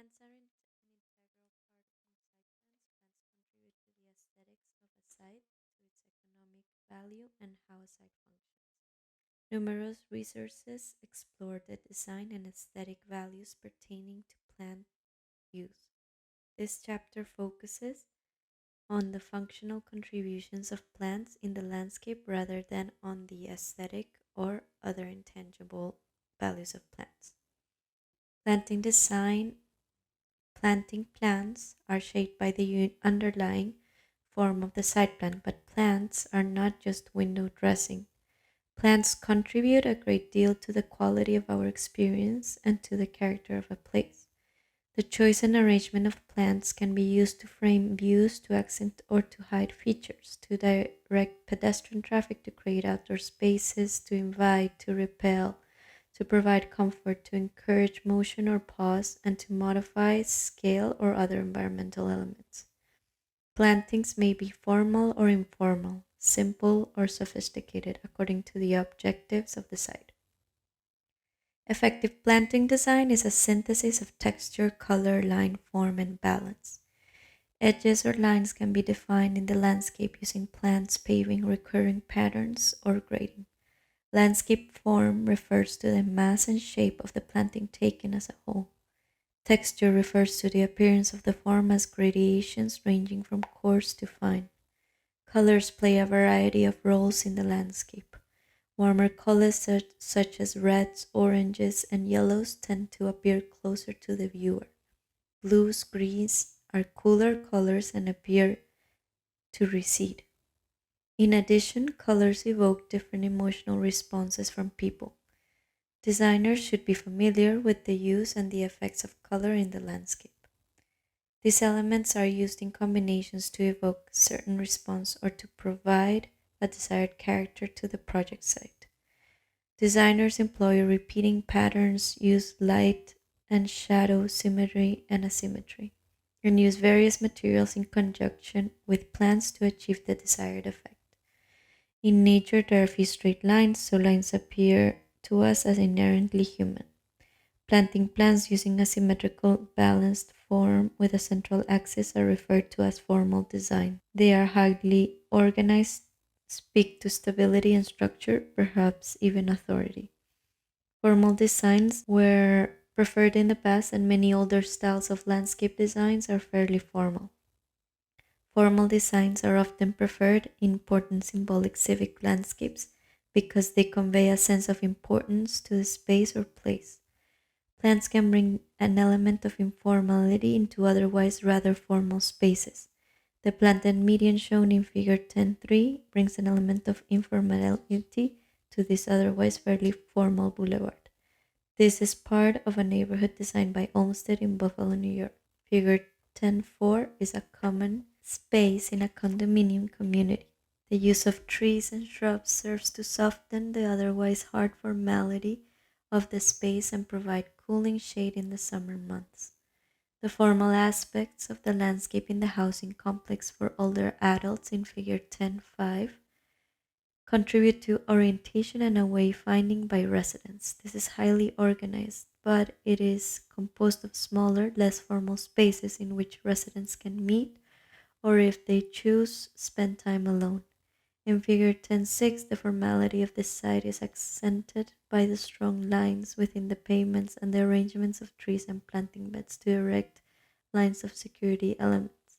Plants are an integral part of site plans. Plants contribute to the aesthetics of a site, to its economic value, and how a site functions. Numerous resources explore the design and aesthetic values pertaining to plant use. This chapter focuses on the functional contributions of plants in the landscape rather than on the aesthetic or other intangible values of plants. Planting design Planting plants are shaped by the underlying form of the site plan, but plants are not just window dressing. Plants contribute a great deal to the quality of our experience and to the character of a place. The choice and arrangement of plants can be used to frame views, to accent or to hide features, to direct pedestrian traffic, to create outdoor spaces, to invite, to repel, to provide comfort, to encourage motion or pause, and to modify scale or other environmental elements. Plantings may be formal or informal, simple or sophisticated, according to the objectives of the site. Effective planting design is a synthesis of texture, color, line, form, and balance. Edges or lines can be defined in the landscape using plants, paving, recurring patterns, or grading. Landscape form refers to the mass and shape of the planting taken as a whole. Texture refers to the appearance of the form as gradations ranging from coarse to fine. Colors play a variety of roles in the landscape. Warmer colors such as reds, oranges, and yellows tend to appear closer to the viewer. Blues, greens are cooler colors and appear to recede. In addition, colors evoke different emotional responses from people. Designers should be familiar with the use and the effects of color in the landscape. These elements are used in combinations to evoke a certain response or to provide a desired character to the project site. Designers employ repeating patterns, use light and shadow, symmetry and asymmetry, and use various materials in conjunction with plants to achieve the desired effect. In nature, there are few straight lines, so lines appear to us as inherently human. Planting plants using a symmetrical, balanced form with a central axis are referred to as formal design. They are highly organized, speak to stability and structure, perhaps even authority. Formal designs were preferred in the past, and many older styles of landscape designs are fairly formal. Formal designs are often preferred in important symbolic civic landscapes because they convey a sense of importance to the space or place. Plants can bring an element of informality into otherwise rather formal spaces. The planted median shown in figure 10.3 brings an element of informality to this otherwise fairly formal boulevard. This is part of a neighborhood designed by Olmsted in Buffalo, New York. Figure 10.4 is a common space in a condominium community. The use of trees and shrubs serves to soften the otherwise hard formality of the space and provide cooling shade in the summer months. The formal aspects of the landscape in the housing complex for older adults in figure 10.5 contribute to orientation and a wayfinding by residents. This is highly organized, but it is composed of smaller, less formal spaces in which residents can meet or, if they choose, spend time alone. In figure 10.6, the formality of this site is accented by the strong lines within the pavements and the arrangements of trees and planting beds to erect lines of security elements.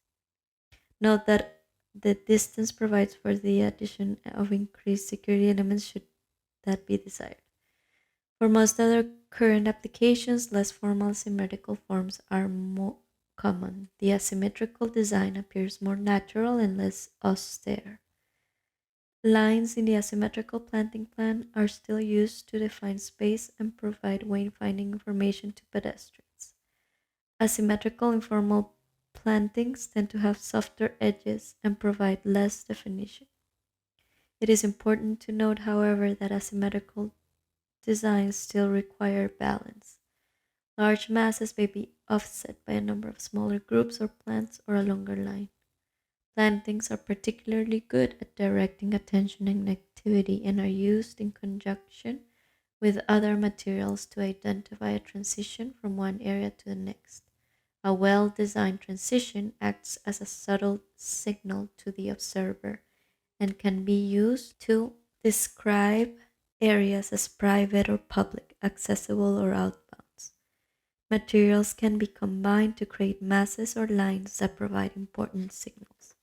Note that the distance provides for the addition of increased security elements should that be desired. For most other current applications, less formal symmetrical forms are more common. The asymmetrical design appears more natural and less austere. Lines in the asymmetrical planting plan are still used to define space and provide wayfinding information to pedestrians. Asymmetrical informal plantings tend to have softer edges and provide less definition. It is important to note, however, that asymmetrical designs still require balance. Large masses may be offset by a number of smaller groups or plants or a longer line. Plantings are particularly good at directing attention and activity and are used in conjunction with other materials to identify a transition from one area to the next. A well designed transition acts as a subtle signal to the observer and can be used to describe areas as private or public, accessible or outbound. Materials can be combined to create masses or lines that provide important signals.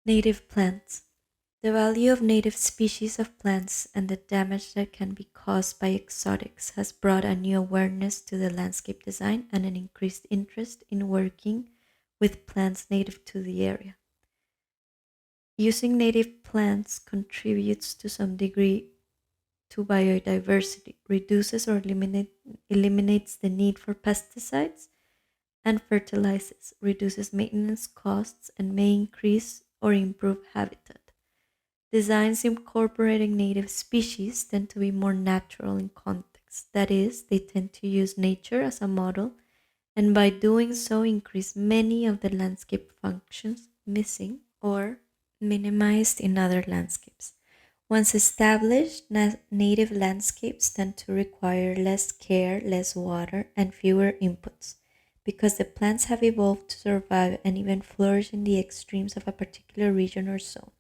Native plants. The value of native species of plants and the damage that can be caused by exotics has brought a new awareness to the landscape design and an increased interest in working with plants native to the area. Using native plants contributes to some degree to biodiversity, reduces or eliminates the need for pesticides and fertilizers, reduces maintenance costs, and may increase or improve habitat. Designs incorporating native species tend to be more natural in context. That is, they tend to use nature as a model, and by doing so, increase many of the landscape functions missing or minimized in other landscapes. Once established, native landscapes tend to require less care, less water, and fewer inputs because the plants have evolved to survive and even flourish in the extremes of a particular region or zone.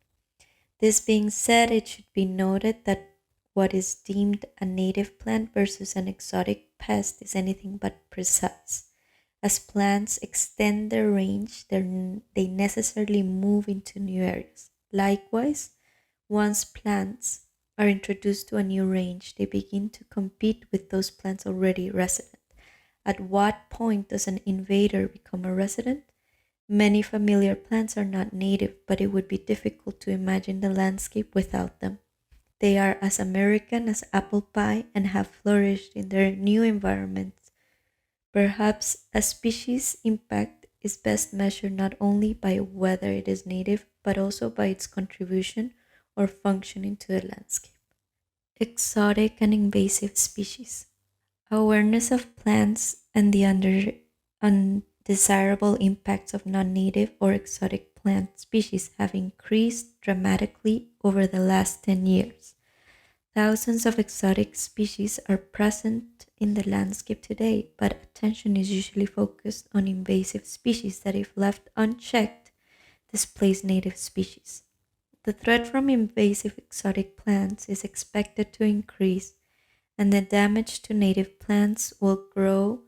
This being said, it should be noted that what is deemed a native plant versus an exotic pest is anything but precise. As plants extend their range, they necessarily move into new areas. Likewise, once plants are introduced to a new range, they begin to compete with those plants already resident. At what point does an invader become a resident? Many familiar plants are not native, but it would be difficult to imagine the landscape without them. They are as American as apple pie and have flourished in their new environments. Perhaps a species' impact is best measured not only by whether it is native, but also by its contribution or functioning to the landscape. Exotic and invasive species. Awareness of plants and the undesirable impacts of non native or exotic plant species have increased dramatically over the last 10 years. Thousands of exotic species are present in the landscape today, but attention is usually focused on invasive species that, if left unchecked, displace native species. The threat from invasive exotic plants is expected to increase, and the damage to native plants will grow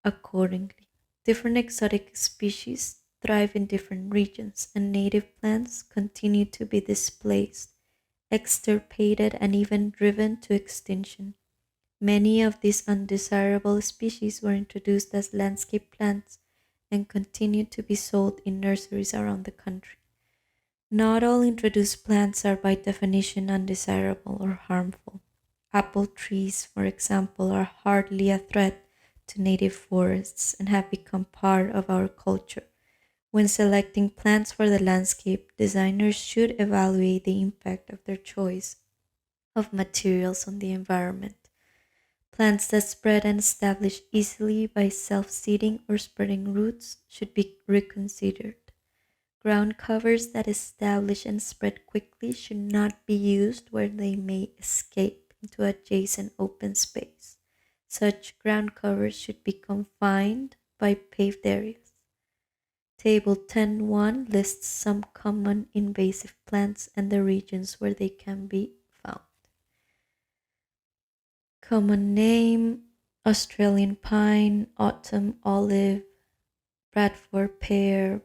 accordingly. Different exotic species thrive in different regions, and native plants continue to be displaced, extirpated, and even driven to extinction. Many of these undesirable species were introduced as landscape plants and continue to be sold in nurseries around the country. Not all introduced plants are by definition undesirable or harmful. Apple trees, for example, are hardly a threat to native forests and have become part of our culture. When selecting plants for the landscape, designers should evaluate the impact of their choice of materials on the environment. Plants that spread and establish easily by self seeding or spreading roots should be reconsidered. Ground covers that establish and spread quickly should not be used where they may escape into adjacent open space. Such ground covers should be confined by paved areas. Table 10.1 lists some common invasive plants and the regions where they can be found. Common name: Australian pine, autumn olive, Bradford pear,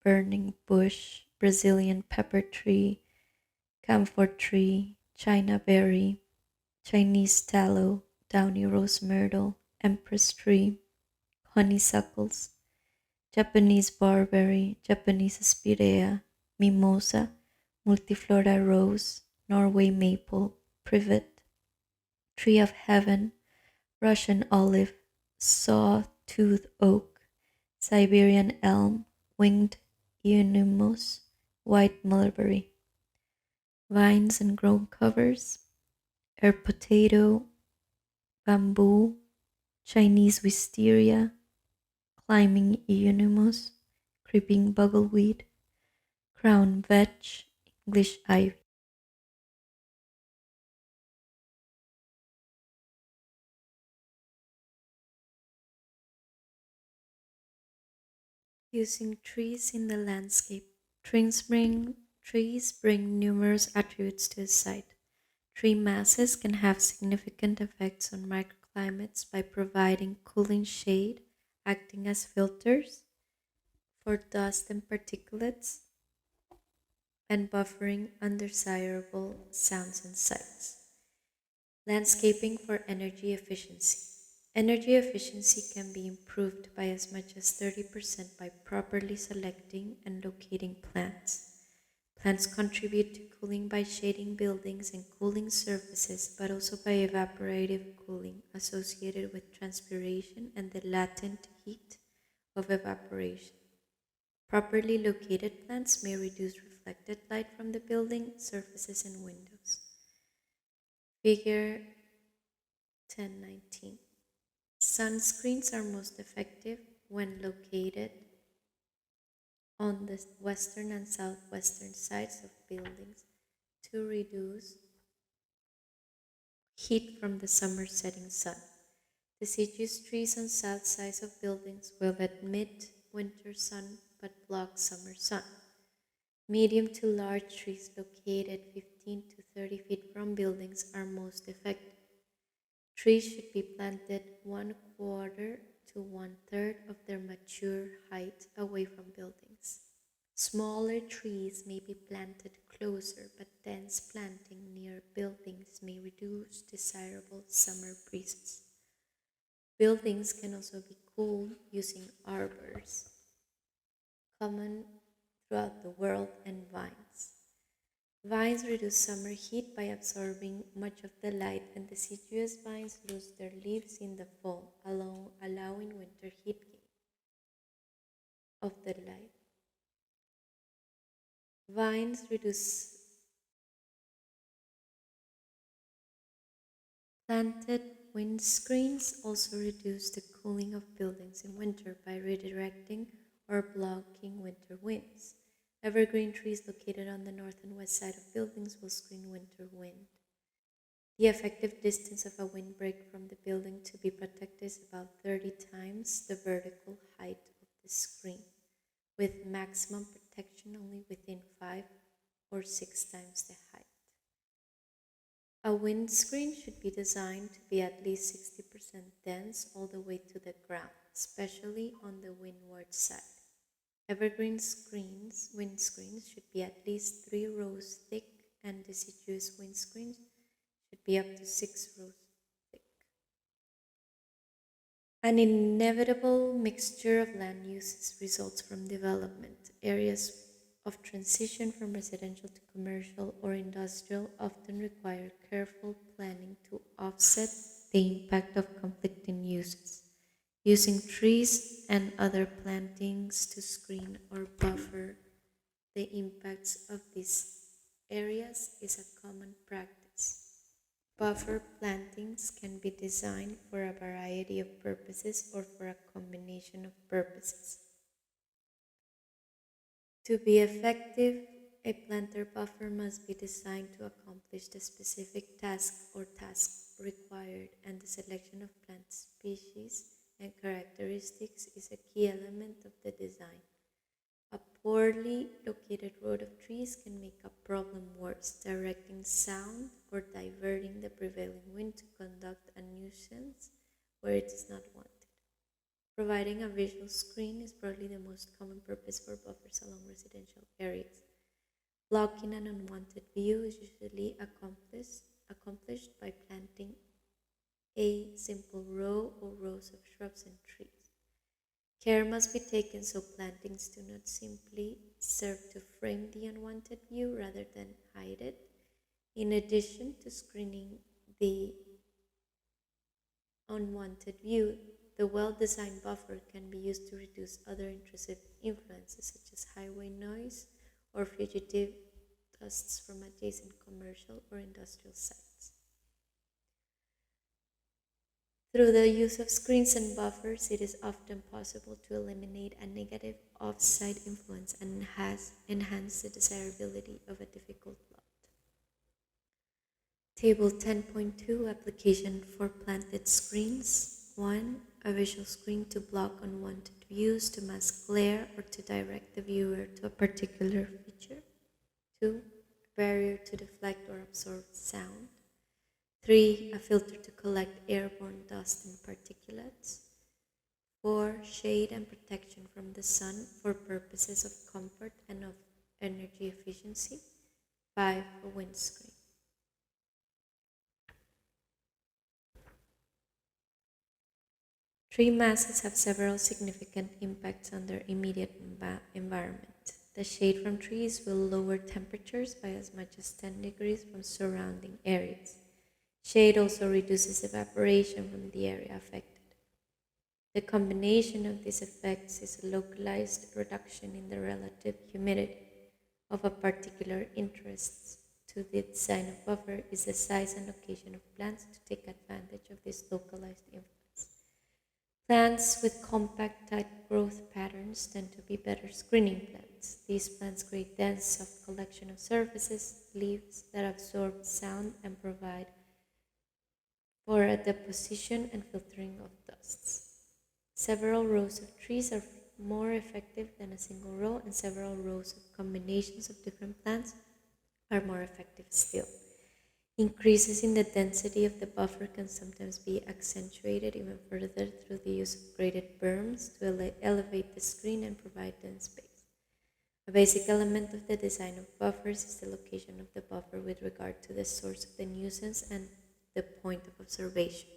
burning bush, Brazilian pepper tree, camphor tree, China berry, Chinese tallow, downy rose myrtle, empress tree, honeysuckles, Japanese barberry, Japanese spirea, mimosa, multiflora rose, Norway maple, privet, tree of heaven, Russian olive, saw-tooth oak, Siberian elm, winged euonymus, white mulberry. Vines and ground covers: herb potato, bamboo, Chinese wisteria, climbing euonymus, creeping bugleweed, crown vetch, English ivy. Using trees in the landscape. Trees bring numerous attributes to a site. Tree masses can have significant effects on microclimates by providing cooling shade, acting as filters for dust and particulates, and buffering undesirable sounds and sights. Landscaping for energy efficiency. Energy efficiency can be improved by as much as 30% by properly selecting and locating plants. Plants contribute to cooling by shading buildings and cooling surfaces, but also by evaporative cooling associated with transpiration and the latent heat of evaporation. Properly located plants may reduce reflected light from the building, surfaces, and windows. Figure 1019. Sunscreens are most effective when located on the western and southwestern sides of buildings to reduce heat from the summer setting sun. Deciduous trees on south sides of buildings will admit winter sun but block summer sun. Medium to large trees located 15 to 30 feet from buildings are most effective. Trees should be planted 1/4 to 1/3 of their mature height away from buildings. Smaller trees may be planted closer, but dense planting near buildings may reduce desirable summer breezes. Buildings can also be cooled using arbors, common throughout the world, and vines. Vines reduce summer heat by absorbing much of the light, and deciduous vines lose their leaves in the fall, allowing winter heat gain of the light. Vines reduce planted windscreens also reduce the cooling of buildings in winter by redirecting or blocking winter winds. Evergreen trees located on the north and west side of buildings will screen winter wind. The effective distance of a windbreak from the building to be protected is about 30 times the vertical height of the screen, with maximum protection only within 5 or 6 times the height. A windscreen should be designed to be at least 60% dense all the way to the ground, especially on the windward side. Evergreen windscreens should be at least 3 rows thick, and deciduous windscreens should be up to 6 rows thick. An inevitable mixture of land uses results from development. Areas of transition from residential to commercial or industrial often require careful planning to offset the impact of conflicting uses. Using trees and other plantings to screen or buffer the impacts of these areas is a common practice. Buffer plantings can be designed for a variety of purposes or for a combination of purposes. To be effective, a planter buffer must be designed to accomplish the specific task or tasks required, and the selection of plant species and characteristics is a key element of the design. A poorly located row of trees can make a problem worse, directing sound or diverting the prevailing wind to conduct a nuisance where it is not wanted. Providing a visual screen is probably the most common purpose for buffers along residential areas. Blocking an unwanted view is usually accomplished by planting a simple row or rows of shrubs and trees. Care must be taken so plantings do not simply serve to frame the unwanted view rather than hide it. In addition to screening the unwanted view, the well-designed buffer can be used to reduce other intrusive influences such as highway noise or fugitive dusts from adjacent commercial or industrial sites. Through the use of screens and buffers, it is often possible to eliminate a negative off-site influence and enhance the desirability of a difficult lot. Table 10.2 Application for planted screens. 1. a visual screen to block unwanted views, to mask glare, or to direct the viewer to a particular feature. 2. A barrier to deflect or absorb sound. 3. A filter to collect airborne dust and particulates. 4. Shade and protection from the sun for purposes of comfort and of energy efficiency. 5. A windscreen. Tree masses have several significant impacts on their immediate environment. The shade from trees will lower temperatures by as much as 10 degrees from surrounding areas. Shade also reduces evaporation from the area affected. The combination of these effects is a localized reduction in the relative humidity of a particular interest. To the design of buffer is the size and location of plants to take advantage of this localized influence. Plants with compact, tight growth patterns tend to be better screening plants. These plants create dense, soft collection of surfaces, leaves that absorb sound and provide for a deposition and filtering of dusts. Several rows of trees are more effective than a single row, and several rows of combinations of different plants are more effective still. Increases in the density of the buffer can sometimes be accentuated even further through the use of graded berms to elevate the screen and provide dense space. A basic element of the design of buffers is the location of the buffer with regard to the source of the nuisance and the point of observation.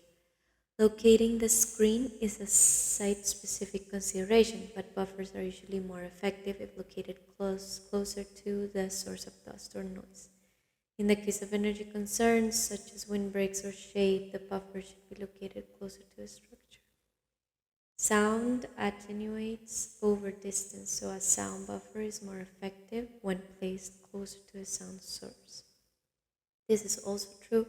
Locating the screen is a site-specific consideration, but buffers are usually more effective if located closer to the source of dust or noise. In the case of energy concerns, such as windbreaks or shade, the buffer should be located closer to the structure. Sound attenuates over distance, so a sound buffer is more effective when placed closer to a sound source. This is also true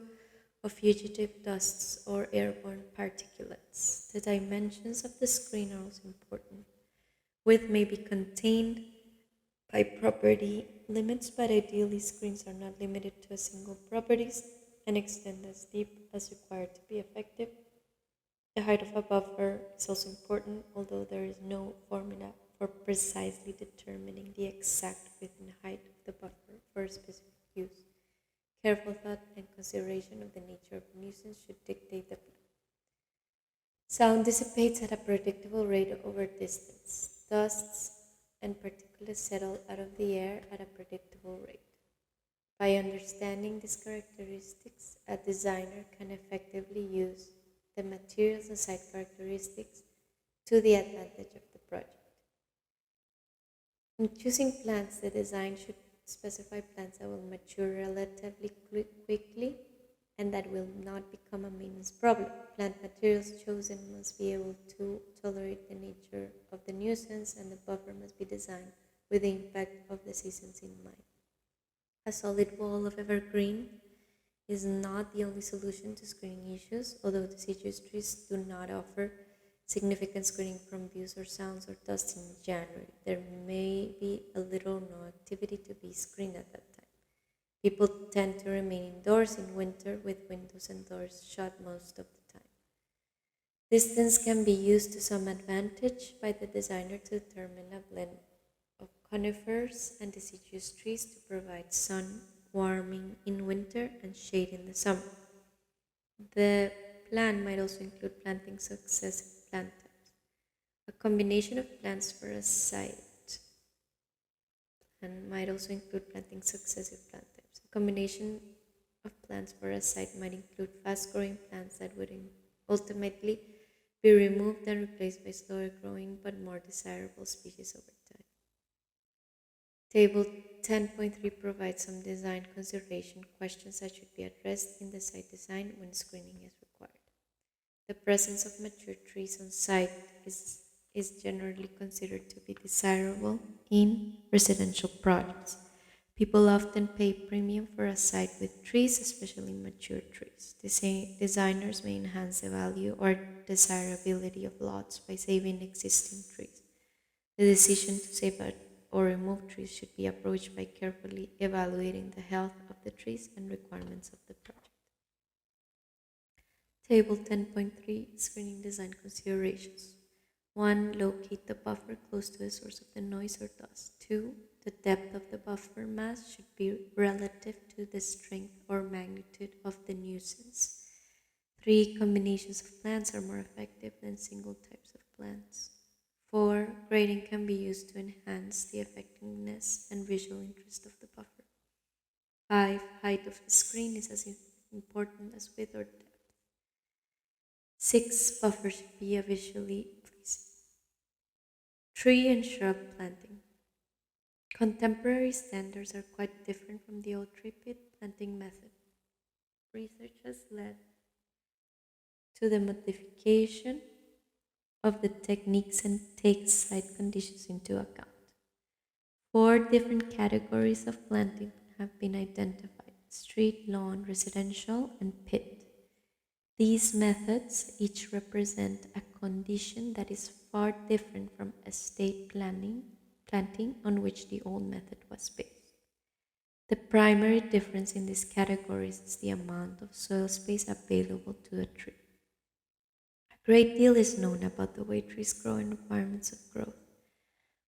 of fugitive dusts or airborne particulates. The dimensions of the screen are also important. Width may be contained by property limits, but ideally screens are not limited to a single properties and extend as deep as required to be effective. The height of a buffer is also important, although there is no formula for precisely determining the exact width and height of the buffer for a specific use. Careful thought and consideration of the nature of the nuisance should dictate the plan. Sound dissipates at a predictable rate over distance. Dusts and particulates settle out of the air at a predictable rate. By understanding these characteristics, a designer can effectively use the materials and site characteristics to the advantage of the project. In choosing plants, the design should specify plants that will mature relatively quickly and that will not become a maintenance problem. Plant materials chosen must be able to tolerate the nature of the nuisance, and the buffer must be designed with the impact of the seasons in mind. A solid wall of evergreen is not the only solution to screening issues, although deciduous trees do not offer significant screening from views or sounds or dust in January. There may be a little or no activity to be screened at that time. People tend to remain indoors in winter with windows and doors shut most of the time. Distance can be used to some advantage by the designer to determine a blend of conifers and deciduous trees to provide sun, warming in winter, and shade in the summer. The plan might also include planting successive plant types. A combination of plants for a site and might also include planting successive plant types. A combination of plants for a site might include fast-growing plants that would ultimately be removed and replaced by slower-growing but more desirable species over time. Table 10.3 provides some design consideration questions that should be addressed in the site design when screening is required. The presence of mature trees on site is generally considered to be desirable in residential projects. People often pay premium for a site with trees, especially mature trees. Designers may enhance the value or desirability of lots by saving existing trees. The decision to save or remove trees should be approached by carefully evaluating the health of the trees and requirements of the project. Table 10.3 Screening Design Considerations. 1. Locate the buffer close to the source of the noise or dust. 2. The depth of the buffer mass should be relative to the strength or magnitude of the nuisance. 3. Combinations of plants are more effective than single types of plants. 4. Grading can be used to enhance the effectiveness and visual interest of the buffer. 5. Height of the screen is as important as width or depth. 6. Buffer should be visually pleasing. Tree and shrub planting. Contemporary standards are quite different from the old tree pit planting method. Research has led to the modification of the techniques and takes site conditions into account. 4 different categories of planting have been identified: street, lawn, residential, and pit. These methods each represent a condition that is far different from estate planting on which the old method was based. The primary difference in these categories is the amount of soil space available to a tree. A great deal is known about the way trees grow and requirements of growth.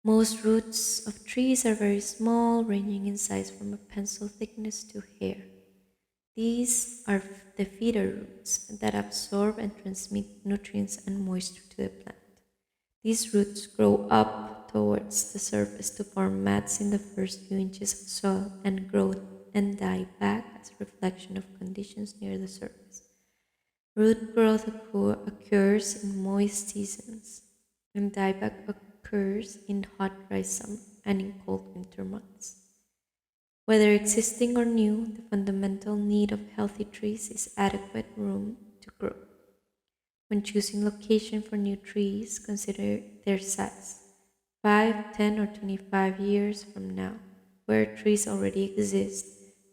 Most roots of trees are very small, ranging in size from a pencil thickness to hair. These are the feeder roots that absorb and transmit nutrients and moisture to the plant. These roots grow up towards the surface to form mats in the first few inches of soil and grow and die back as a reflection of conditions near the surface. Root growth occurs in moist seasons, and dieback occurs in hot dry summer and in cold winter months. Whether existing or new, the fundamental need of healthy trees is adequate room to grow. When choosing location for new trees, consider their size. 5, 10, or 25 years from now, where trees already exist,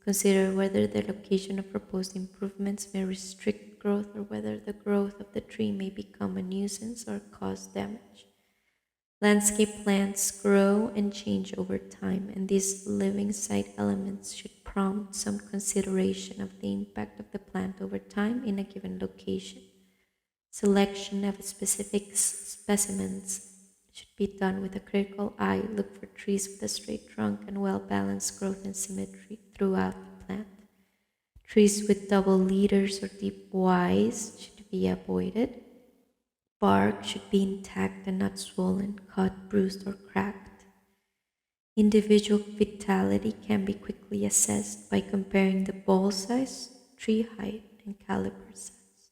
consider whether the location of proposed improvements may restrict growth or whether the growth of the tree may become a nuisance or cause damage. Landscape plants grow and change over time, and these living site elements should prompt some consideration of the impact of the plant over time in a given location. Selection of specific specimens should be done with a critical eye. Look for trees with a straight trunk and well-balanced growth and symmetry throughout the plant. Trees with double leaders or deep Ys should be avoided. Bark should be intact and not swollen, cut, bruised, or cracked. Individual vitality can be quickly assessed by comparing the bole size, tree height, and caliber size.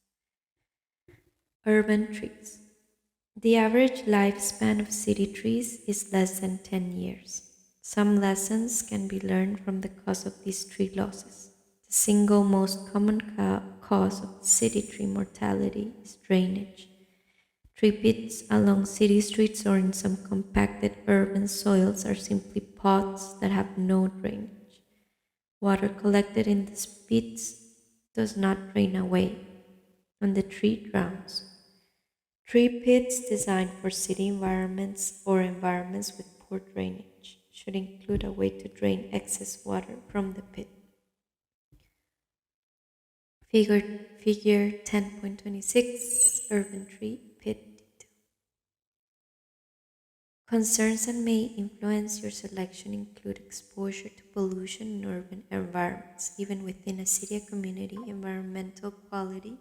Urban trees. The average lifespan of city trees is less than 10 years. Some lessons can be learned from the cause of these tree losses. The single most common cause of city tree mortality is drainage. Tree pits along city streets or in some compacted urban soils are simply pots that have no drainage. Water collected in these pits does not drain away, and the tree drowns. Tree pits designed for city environments or environments with poor drainage should include a way to drain excess water from the pit. Figure 10.26 Urban Tree Pit. Concerns that may influence your selection include exposure to pollution in urban environments. Even within a city or community, environmental quality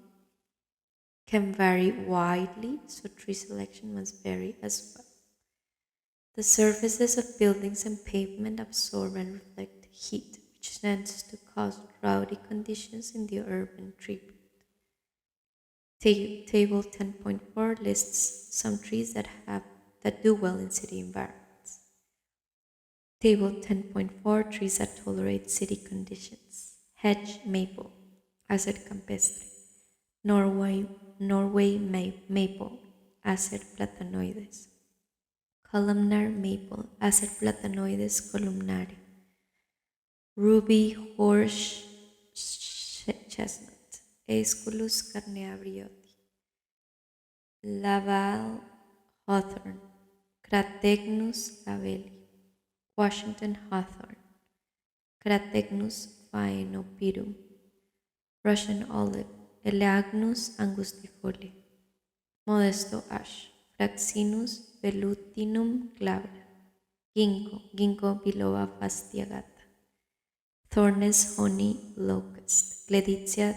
can vary widely, so tree selection must vary as well. The surfaces of buildings and pavement absorb and reflect heat, which tends to cause droughty conditions in the urban tree pit. Table 10.4 lists some trees that do well in city environments. Table 10.4 Trees that tolerate city conditions. Hedge maple, Acer campestre. Norway maple, Acer platanoides. Columnar maple, Acer platanoides columnare. Ruby horse chestnut, Aesculus carneabrioti. Laval hawthorn, Crategnus lavelli. Washington hawthorn, Crategnus phainopyrum. Russian olive, Elaeagnus angustifolia, Modesto ash, Fraxinus velutinum glabra, Ginkgo biloba fastiagata, Thornes honey locust, Gleditsia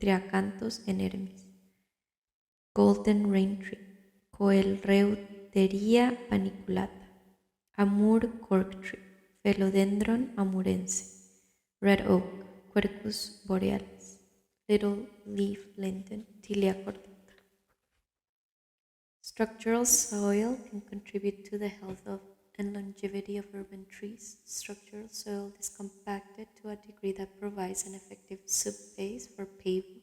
triacanthus enermis, golden rain tree, Coelreuteria paniculata, Amur cork tree, Philodendron amurense, red oak, Quercus borealis, little leaf linden, Tilia cordata. Structural soil can contribute to the health of and longevity of urban trees. Structural soil is compacted to a degree that provides an effective subbase for paving,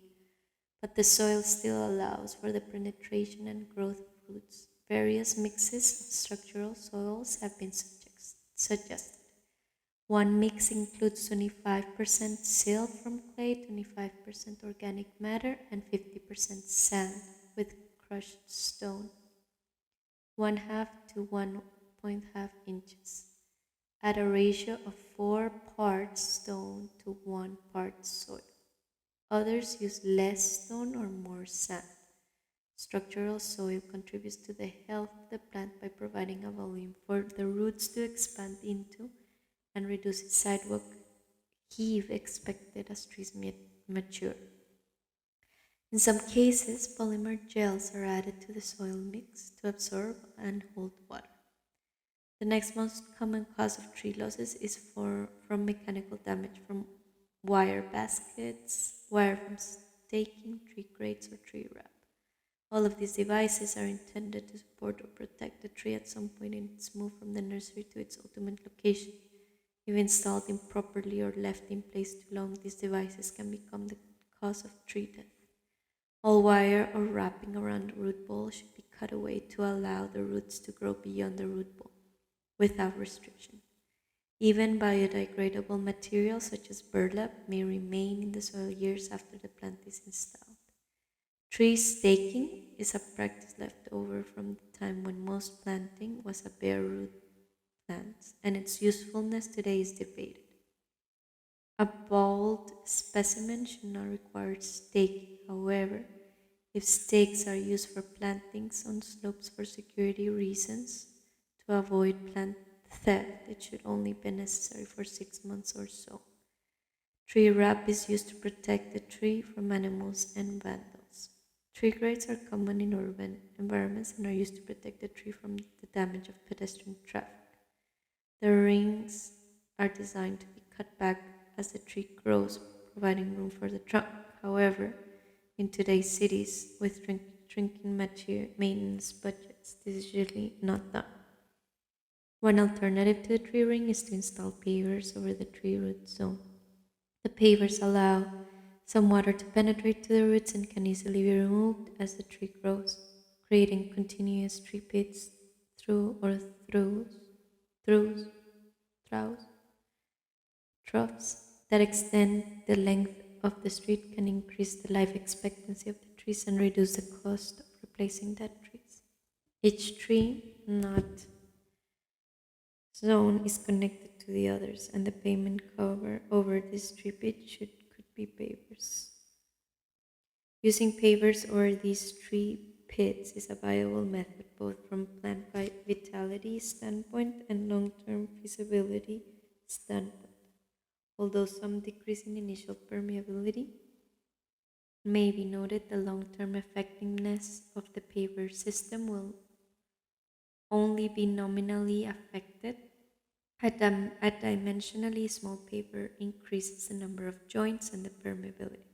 but the soil still allows for the penetration and growth of roots. Various mixes of structural soils have been suggested. One mix includes 25% silt from clay, 25% organic matter, and 50% sand with crushed stone, 1/2 to 1.5 inches, at a ratio of 4 parts stone to 1 part soil. Others use less stone or more sand. Structural soil contributes to the health of the plant by providing a volume for the roots to expand into and reduces sidewalk heave expected as trees mature. In some cases, polymer gels are added to the soil mix to absorb and hold water. The next most common cause of tree losses is from mechanical damage from wire baskets, wire from staking, tree crates, or tree wrap. All of these devices are intended to support or protect the tree at some point in its move from the nursery to its ultimate location. If installed improperly or left in place too long, these devices can become the cause of tree death. All wire or wrapping around the root ball should be cut away to allow the roots to grow beyond the root ball, without restriction. Even biodegradable materials such as burlap may remain in the soil years after the plant is installed. Tree staking is a practice left over from the time when most planting was a bare root plant, and its usefulness today is debated. A bald specimen should not require staking. However, if stakes are used for plantings on slopes for security reasons to avoid plant theft, it should only be necessary for 6 months or so. Tree wrap is used to protect the tree from animals and vandals. Tree crates are common in urban environments and are used to protect the tree from the damage of pedestrian traffic. The rings are designed to be cut back as the tree grows, providing room for the trunk. However, in today's cities, with shrinking maintenance budgets, this is usually not done. One alternative to the tree ring is to install pavers over the tree root zone. The pavers allow some water to penetrate to the roots and can easily be removed as the tree grows, creating continuous tree pits troughs that extend the length of the street can increase the life expectancy of the trees and reduce the cost of replacing dead trees. Each tree not zone is connected to the others, and the pavement cover over this tree pit could be pavers. Using pavers over these tree pits is a viable method both from plant vitality standpoint and long-term feasibility standpoint. Although some decrease in initial permeability may be noted, the long-term effectiveness of the paver system will only be nominally affected. A dimensionally small paver increases the number of joints and the permeability.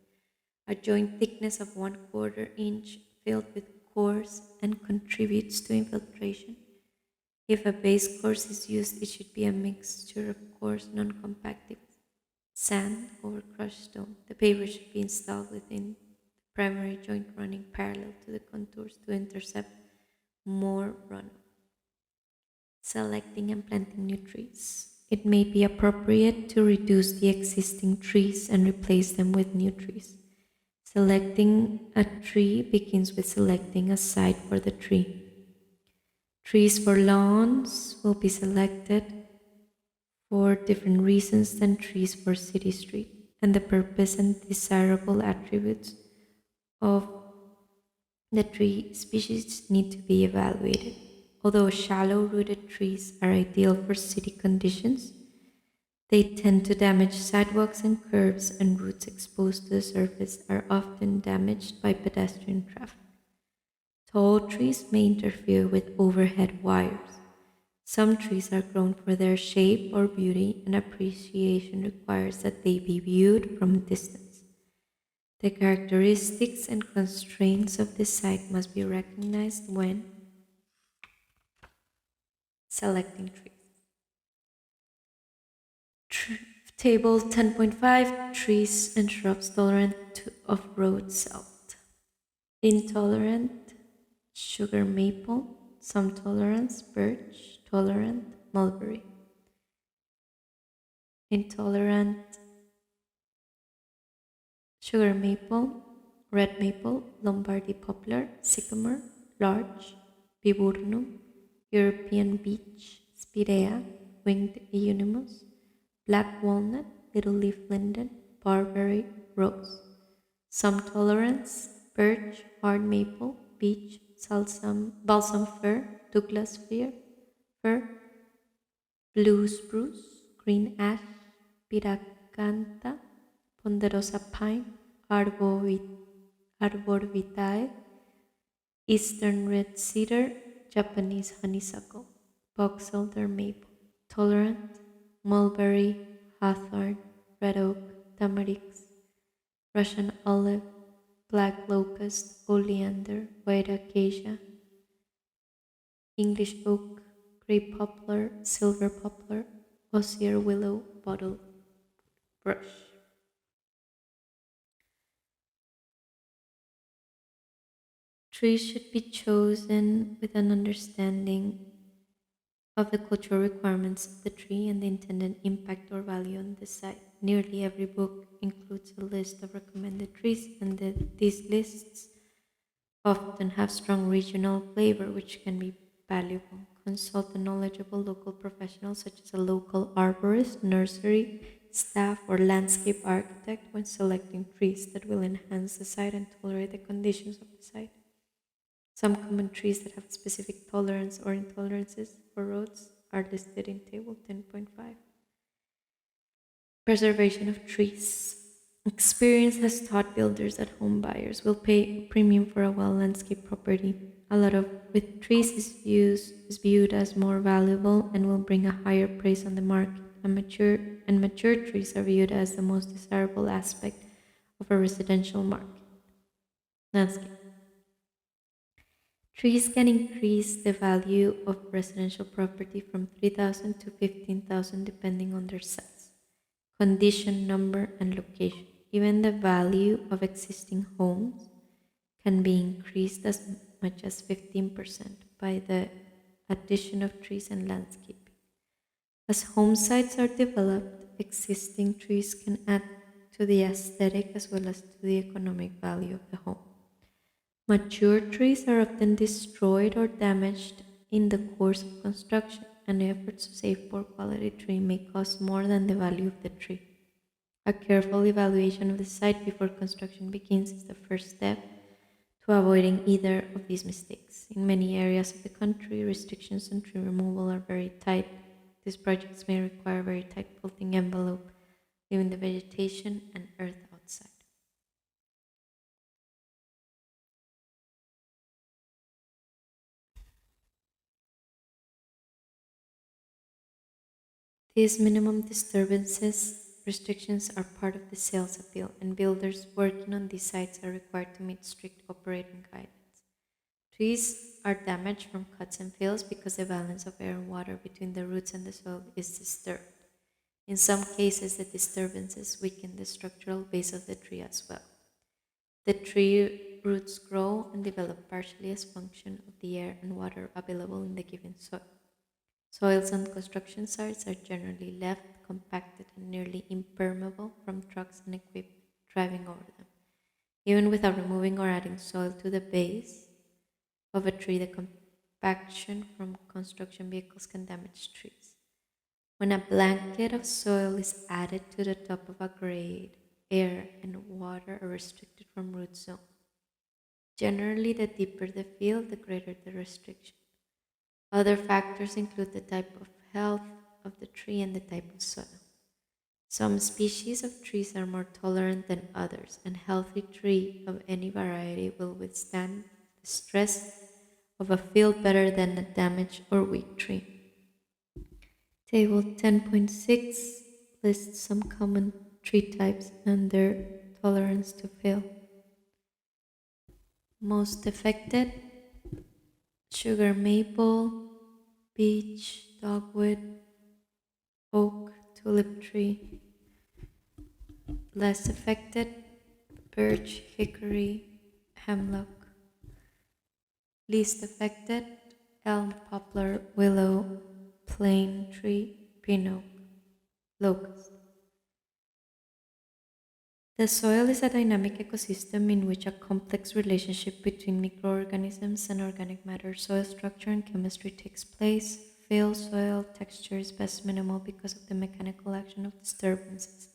A joint thickness of 1/4 inch filled with coarse and contributes to infiltration. If a base course is used, it should be a mixture of coarse, non-compactive sand over crushed stone. The paver should be installed within the primary joint running parallel to the contours to intercept more runoff. Selecting and planting new trees. It may be appropriate to reduce the existing trees and replace them with new trees. Selecting a tree begins with selecting a site for the tree. Trees for lawns will be selected for different reasons than trees for city street, and the purpose and desirable attributes of the tree species need to be evaluated. Although shallow rooted trees are ideal for city conditions, they tend to damage sidewalks and curbs, and roots exposed to the surface are often damaged by pedestrian traffic. Tall trees may interfere with overhead wires. Some trees are grown for their shape or beauty, and appreciation requires that they be viewed from a distance. The characteristics and constraints of the site must be recognized when selecting trees. Tr- Table 10.5, trees and shrubs tolerant of road salt. Intolerant, sugar maple. Some tolerance, birch. Tolerant, mulberry. Intolerant, sugar maple, red maple, Lombardy poplar, sycamore, larch, viburnum, European beech, spirea, winged euonymus, black walnut, little leaf linden, barberry, rose. Some tolerance, birch, hard maple, beech, balsam fir, Douglas fir, blue spruce, green ash, piracantha, ponderosa pine, arbor vitae, eastern red cedar, Japanese honeysuckle, box elder maple, tolerant, mulberry, hawthorn, red oak, tamarix, Russian olive, black locust, oleander, white acacia, English oak, grey poplar, silver poplar, osier willow, bottle brush. Trees should be chosen with an understanding of the cultural requirements of the tree and the intended impact or value on the site. Nearly every book includes a list of recommended trees, and these lists often have strong regional flavor, which can be valuable. Consult a knowledgeable local professional, such as a local arborist, nursery staff, or landscape architect, when selecting trees that will enhance the site and tolerate the conditions of the site. Some common trees that have specific tolerance or intolerances for roads are listed in Table 10.5. Preservation of trees. Experience has taught builders that home buyers will pay a premium for a well landscaped property. A lot of with trees is viewed as more valuable and will bring a higher price on the market. Mature trees are viewed as the most desirable aspect of a residential market landscape. Trees can increase the value of residential property from 3,000 to 15,000 depending on their size, condition, number, and location. Even the value of existing homes can be increased as much as 15% by the addition of trees and landscaping. As home sites are developed, existing trees can add to the aesthetic as well as to the economic value of the home. Mature trees are often destroyed or damaged in the course of construction, and efforts to save poor quality tree may cost more than the value of the tree. A careful evaluation of the site before construction begins is the first step to avoiding either of these mistakes. In many areas of the country, restrictions on tree removal are very tight. These projects may require a very tight pulling envelope, leaving the vegetation and earth outside. These minimum disturbances restrictions are part of the sales appeal, and builders working on these sites are required to meet strict operating guidelines. Trees are damaged from cuts and fills because the balance of air and water between the roots and the soil is disturbed. In some cases, the disturbances weaken the structural base of the tree as well. The tree roots grow and develop partially as function of the air and water available in the given soil. Soils on construction sites are generally left compacted and nearly impermeable from trucks and equipment driving over them. Even without removing or adding soil to the base of a tree, the compaction from construction vehicles can damage trees. When a blanket of soil is added to the top of a grade, air and water are restricted from root zone. Generally, the deeper the field, the greater the restriction. Other factors include the type of health of the tree and the type of soil. Some species of trees are more tolerant than others. A healthy tree of any variety will withstand the stress of a field better than a damaged or weak tree. Table 10.6 lists some common tree types and their tolerance to fail. Most affected: sugar maple, beech, dogwood, oak, tulip tree. Less affected: birch, hickory, hemlock. Least affected: elm, poplar, willow, plane tree, pin oak, locust. The soil is a dynamic ecosystem in which a complex relationship between microorganisms and organic matter, soil structure, and chemistry takes place. Fill soil texture is best minimal because of the mechanical action of disturbances.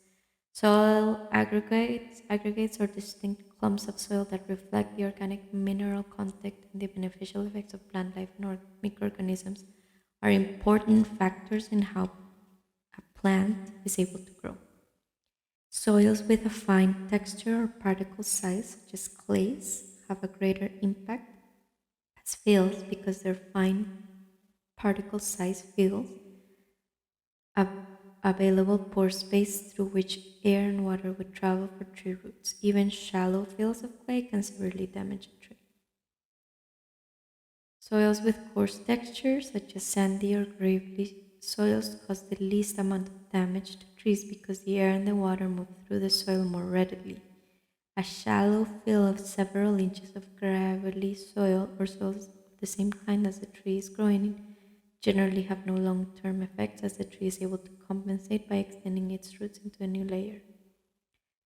Soil aggregates or distinct clumps of soil that reflect the organic mineral content and the beneficial effects of plant life and microorganisms are important factors in how a plant is able to grow. Soils with a fine texture or particle size, such as clays, have a greater impact as fields because their fine particle size fills available pore space through which air and water would travel for tree roots. Even shallow fields of clay can severely damage a tree. Soils with coarse texture, such as sandy or gravelly soils, cause the least amount of damage to trees because the air and the water move through the soil more readily. A shallow fill of several inches of gravelly soil or soils of the same kind as the tree is growing in generally have no long-term effects as the tree is able to compensate by extending its roots into a new layer.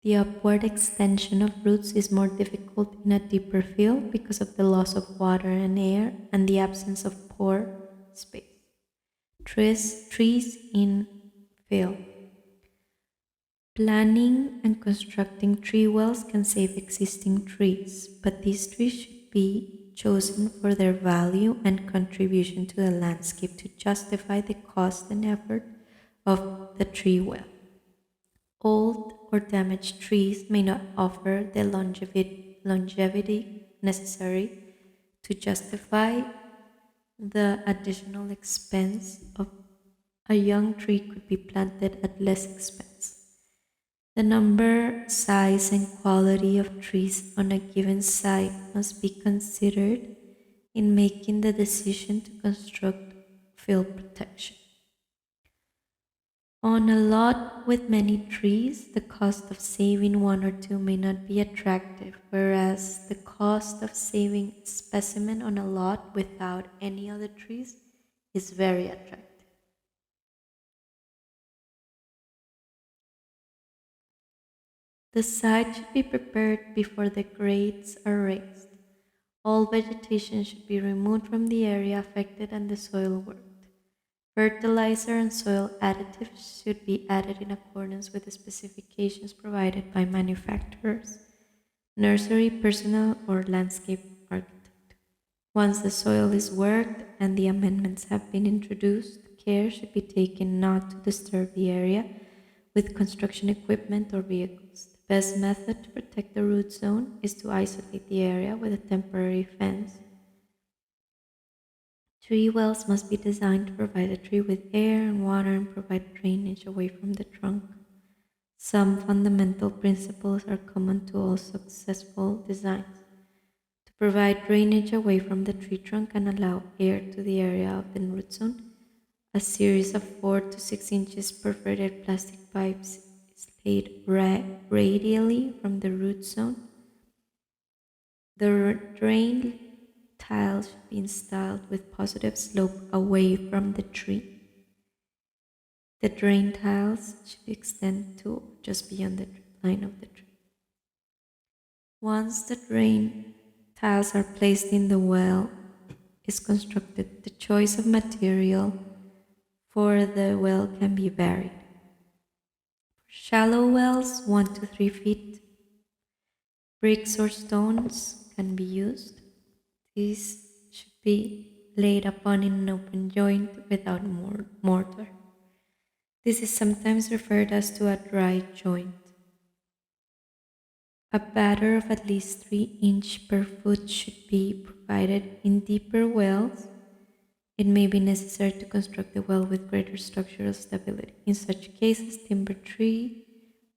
The upward extension of roots is more difficult in a deeper field because of the loss of water and air and the absence of pore space. Trees in field. Planning and constructing tree wells can save existing trees, but these trees should be chosen for their value and contribution to the landscape to justify the cost and effort of the tree well. Old or damaged trees may not offer the longevity necessary to justify the additional expense of a young tree could be planted at less expense. The number, size, and quality of trees on a given site must be considered in making the decision to construct field protection. On a lot with many trees, the cost of saving one or two may not be attractive, whereas the cost of saving a specimen on a lot without any other trees is very attractive. The site should be prepared before the grades are raised. All vegetation should be removed from the area affected and the soil worked. Fertilizer and soil additives should be added in accordance with the specifications provided by manufacturers, nursery personnel, or landscape architect. Once the soil is worked and the amendments have been introduced, care should be taken not to disturb the area with construction equipment or vehicles. The best method to protect the root zone is to isolate the area with a temporary fence. Tree wells must be designed to provide the tree with air and water and provide drainage away from the trunk. Some fundamental principles are common to all successful designs. To provide drainage away from the tree trunk and allow air to the area of the root zone, a series of 4 to 6 inches perforated plastic pipes is laid radially from the root zone. The drain tiles should be installed with positive slope away from the tree. The drain tiles should extend to just beyond the line of the tree. Once the drain tiles are placed in the well is constructed, the choice of material for the well can be varied. For shallow wells, 1 to 3 feet, bricks or stones can be used. These should be laid upon in an open joint without mortar. This is sometimes referred as to a dry joint. A batter of at least 3 inches per foot should be provided. In deeper wells, it may be necessary to construct the well with greater structural stability. In such cases, timber tree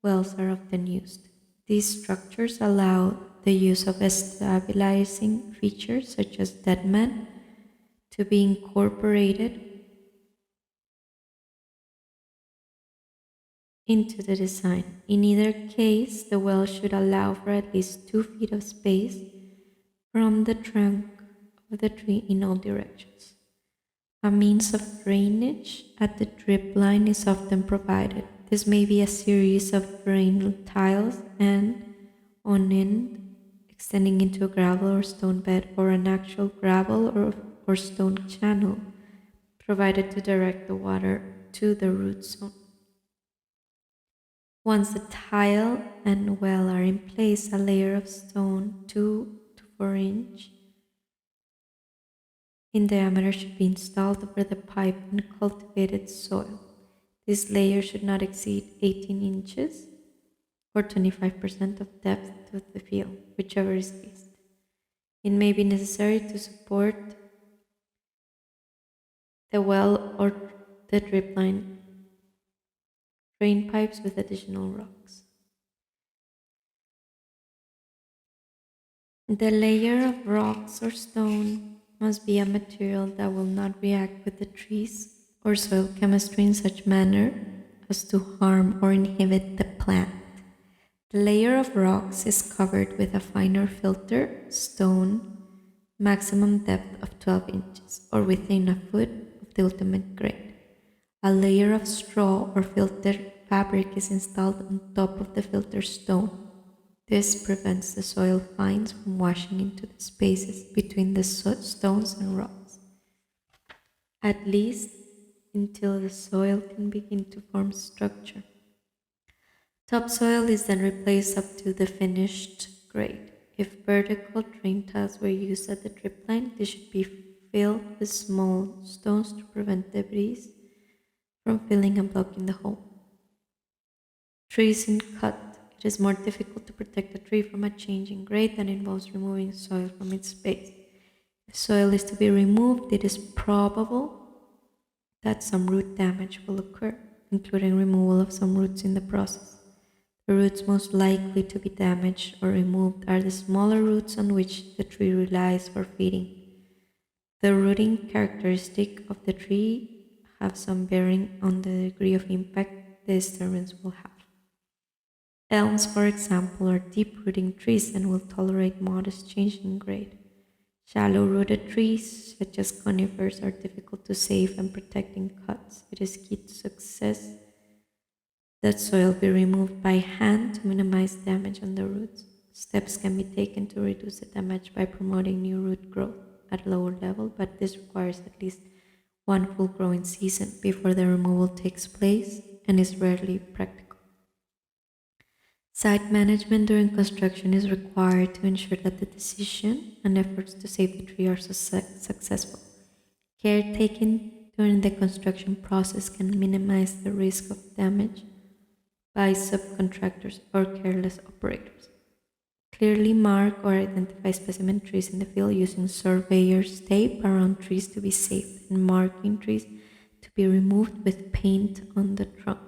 wells are often used. These structures allow the use of stabilizing features such as deadman to be incorporated into the design. In either case, the well should allow for at least 2 feet of space from the trunk of the tree in all directions. A means of drainage at the drip line is often provided. This may be a series of drain tiles and on end extending into a gravel or stone bed, or an actual gravel or stone channel provided to direct the water to the root zone. Once the tile and well are in place, a layer of stone 2 to 4 inch in diameter should be installed over the pipe and cultivated soil. This layer should not exceed 18 inches or 25% of depth to the field, whichever is least. It may be necessary to support the well or the drip line drain pipes with additional rocks. The layer of rocks or stone must be a material that will not react with the trees or soil chemistry in such manner as to harm or inhibit the plant. The layer of rocks is covered with a finer filter stone, maximum depth of 12 inches, or within a foot of the ultimate grade. A layer of straw or filtered fabric is installed on top of the filter stone. This prevents the soil fines from washing into the spaces between the stones and rocks, at least until the soil can begin to form structure. Topsoil is then replaced up to the finished grade. If vertical drain tiles were used at the drip line, they should be filled with small stones to prevent debris from filling and blocking the hole. Trees in cut. It is more difficult to protect a tree from a change in grade than involves removing soil from its base. If soil is to be removed, it is probable that some root damage will occur, including removal of some roots in the process. The roots most likely to be damaged or removed are the smaller roots on which the tree relies for feeding. The rooting characteristic of the tree have some bearing on the degree of impact the disturbance will have. Elms, for example, are deep-rooting trees and will tolerate modest change in grade. Shallow-rooted trees, such as conifers, are difficult to save and protect in cuts. It is key to success that soil be removed by hand to minimize damage on the roots. Steps can be taken to reduce the damage by promoting new root growth at a lower level, but this requires at least one full growing season before the removal takes place and is rarely practical. Site management during construction is required to ensure that the decision and efforts to save the tree are successful. Care taken during the construction process can minimize the risk of damage by subcontractors or careless operators. Clearly mark or identify specimen trees in the field using surveyor's tape around trees to be saved and marking trees to be removed with paint on the trunk.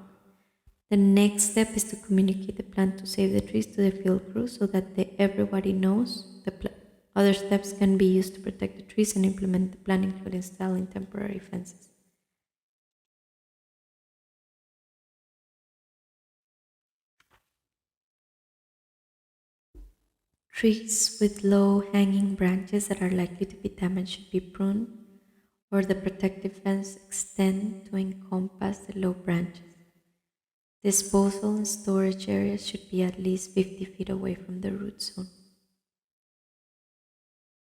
The next step is to communicate the plan to save the trees to the field crew so that everybody knows the plan. Other steps can be used to protect the trees and implement the plan, including installing temporary fences. Trees with low hanging branches that are likely to be damaged should be pruned, or the protective fence extend to encompass the low branches. Disposal and storage areas should be at least 50 feet away from the root zone.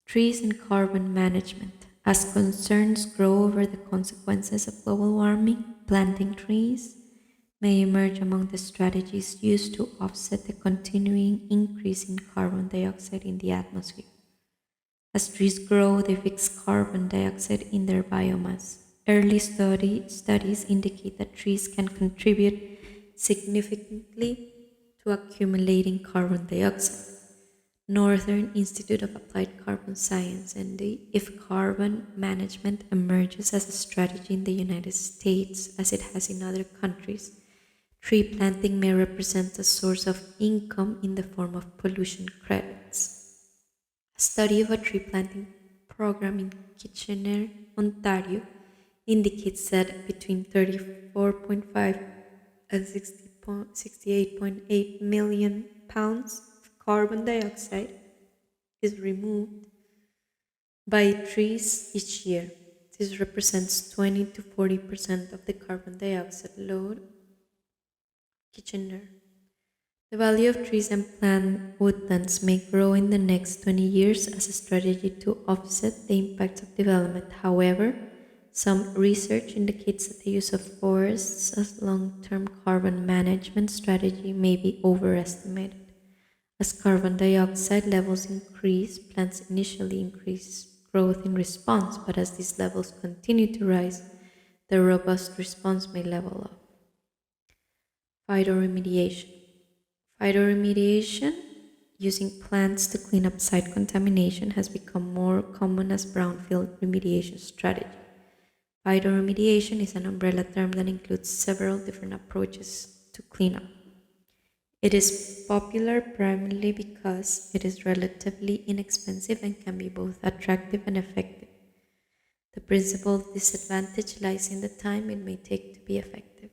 Trees and carbon management. As concerns grow over the consequences of global warming, planting trees may emerge among the strategies used to offset the continuing increase in carbon dioxide in the atmosphere. As trees grow, they fix carbon dioxide in their biomass. Studies indicate that trees can contribute significantly to accumulating carbon dioxide. Northern Institute of Applied Carbon Science, and if carbon management emerges as a strategy in the United States as it has in other countries, tree planting may represent a source of income in the form of pollution credits. A study of a tree planting program in Kitchener, Ontario, indicates that between 34.5 and 68.8 million pounds of carbon dioxide is removed by trees each year. This represents 20 to 40% of the carbon dioxide load of Kitchener. The value of trees and plant woodlands may grow in the next 20 years as a strategy to offset the impacts of development. However, some research indicates that the use of forests as long-term carbon management strategy may be overestimated. As carbon dioxide levels increase, plants initially increase growth in response, but as these levels continue to rise, the robust response may level off. Phytoremediation. Phytoremediation, using plants to clean up site contamination, has become more common as brownfield remediation strategy. Phytoremediation is an umbrella term that includes several different approaches to cleanup. It is popular primarily because it is relatively inexpensive and can be both attractive and effective. The principal disadvantage lies in the time it may take to be effective.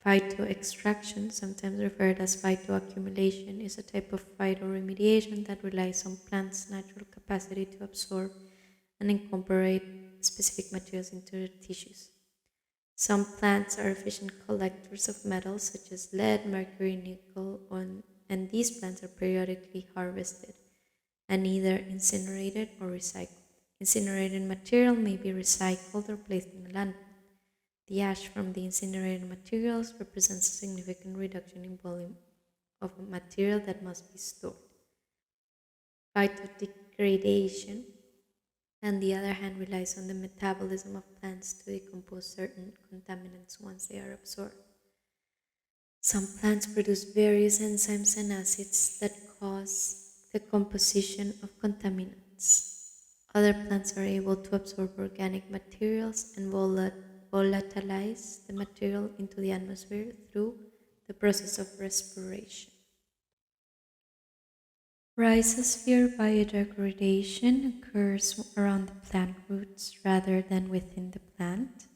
Phytoextraction, sometimes referred as phytoaccumulation, is a type of phytoremediation that relies on plants' natural capacity to absorb and incorporate specific materials into their tissues. Some plants are efficient collectors of metals such as lead, mercury, nickel, and these plants are periodically harvested and either incinerated or recycled. Incinerated material may be recycled or placed in a landfill. The ash from the incinerated materials represents a significant reduction in volume of material that must be stored. Phytodegradation, on the other hand, relies on the metabolism of plants to decompose certain contaminants once they are absorbed. Some plants produce various enzymes and acids that cause the composition of contaminants. Other plants are able to absorb organic materials and volatilize the material into the atmosphere through the process of respiration. Rhizosphere biodegradation occurs around the plant roots rather than within the plant.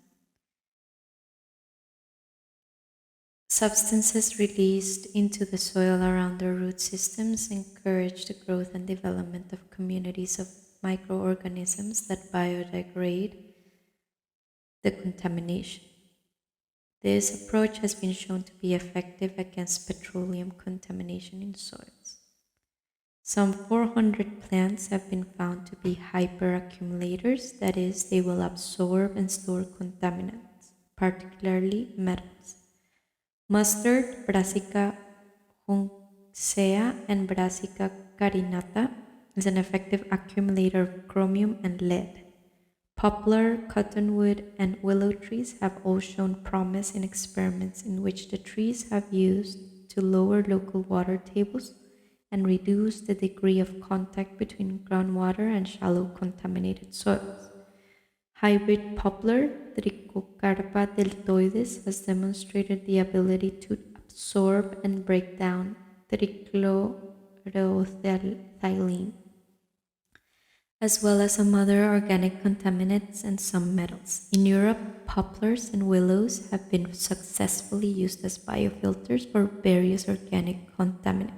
Substances released into the soil around the root systems encourage the growth and development of communities of microorganisms that biodegrade the contamination. This approach has been shown to be effective against petroleum contamination in soils. Some 400 plants have been found to be hyperaccumulators, that is, they will absorb and store contaminants, particularly metals. Mustard, Brassica juncea, and Brassica carinata is an effective accumulator of chromium and lead. Poplar, cottonwood, and willow trees have all shown promise in experiments in which the trees have used to lower local water tables and reduce the degree of contact between groundwater and shallow contaminated soils. Hybrid poplar, Trichocarpa deltoides, has demonstrated the ability to absorb and break down trichloroethylene, as well as some other organic contaminants and some metals. In Europe, poplars and willows have been successfully used as biofilters for various organic contaminants.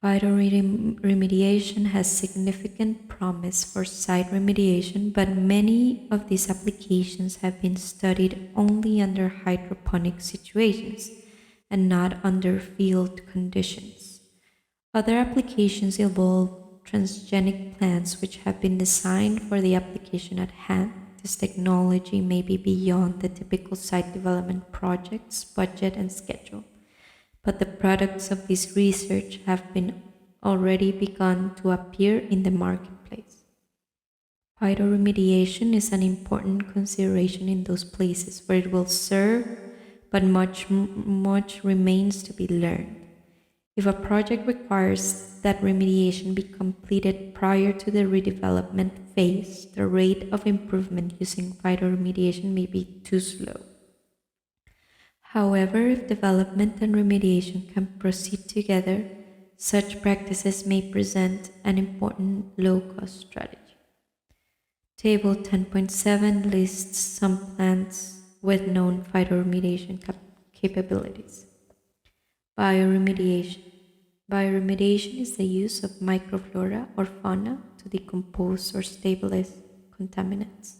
Phytoremediation has significant promise for site remediation, but many of these applications have been studied only under hydroponic situations and not under field conditions. Other applications involve transgenic plants which have been designed for the application at hand. This technology may be beyond the typical site development project's budget and schedule, but the products of this research have been already begun to appear in the marketplace. Phytoremediation is an important consideration in those places where it will serve, but much remains to be learned. If a project requires that remediation be completed prior to the redevelopment phase, the rate of improvement using phytoremediation may be too slow. However, if development and remediation can proceed together, such practices may present an important low-cost strategy. Table 10.7 lists some plants with known phytoremediation capabilities. Bioremediation. Bioremediation is the use of microflora or fauna to decompose or stabilize contaminants.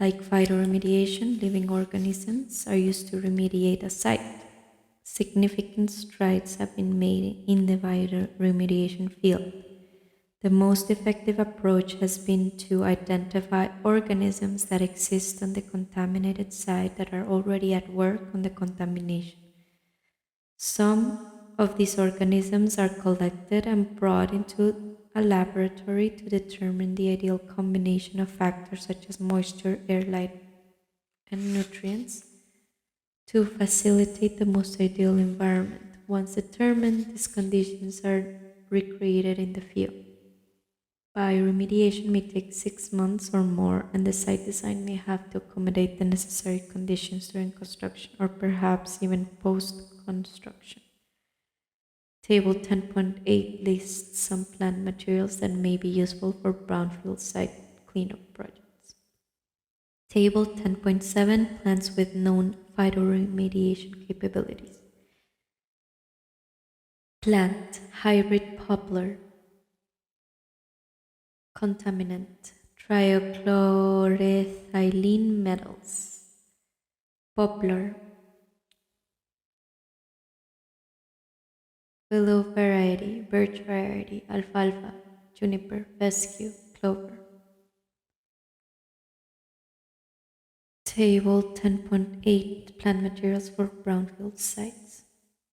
Like phytoremediation, living organisms are used to remediate a site. Significant strides have been made in the bioremediation field. The most effective approach has been to identify organisms that exist on the contaminated site that are already at work on the contamination. Some of these organisms are collected and brought into a laboratory to determine the ideal combination of factors such as moisture, air, light, and nutrients to facilitate the most ideal environment. Once determined, these conditions are recreated in the field. Bioremediation may take 6 months or more, and the site design may have to accommodate the necessary conditions during construction or perhaps even post-construction. Table 10.8 lists some plant materials that may be useful for brownfield site cleanup projects. Table 10.7 plants with known phytoremediation capabilities. Plant hybrid poplar. Contaminant triachloroethylene metals. Poplar. Willow variety, birch variety, alfalfa, juniper, fescue, clover. Table 10.8 plant materials for brownfield sites.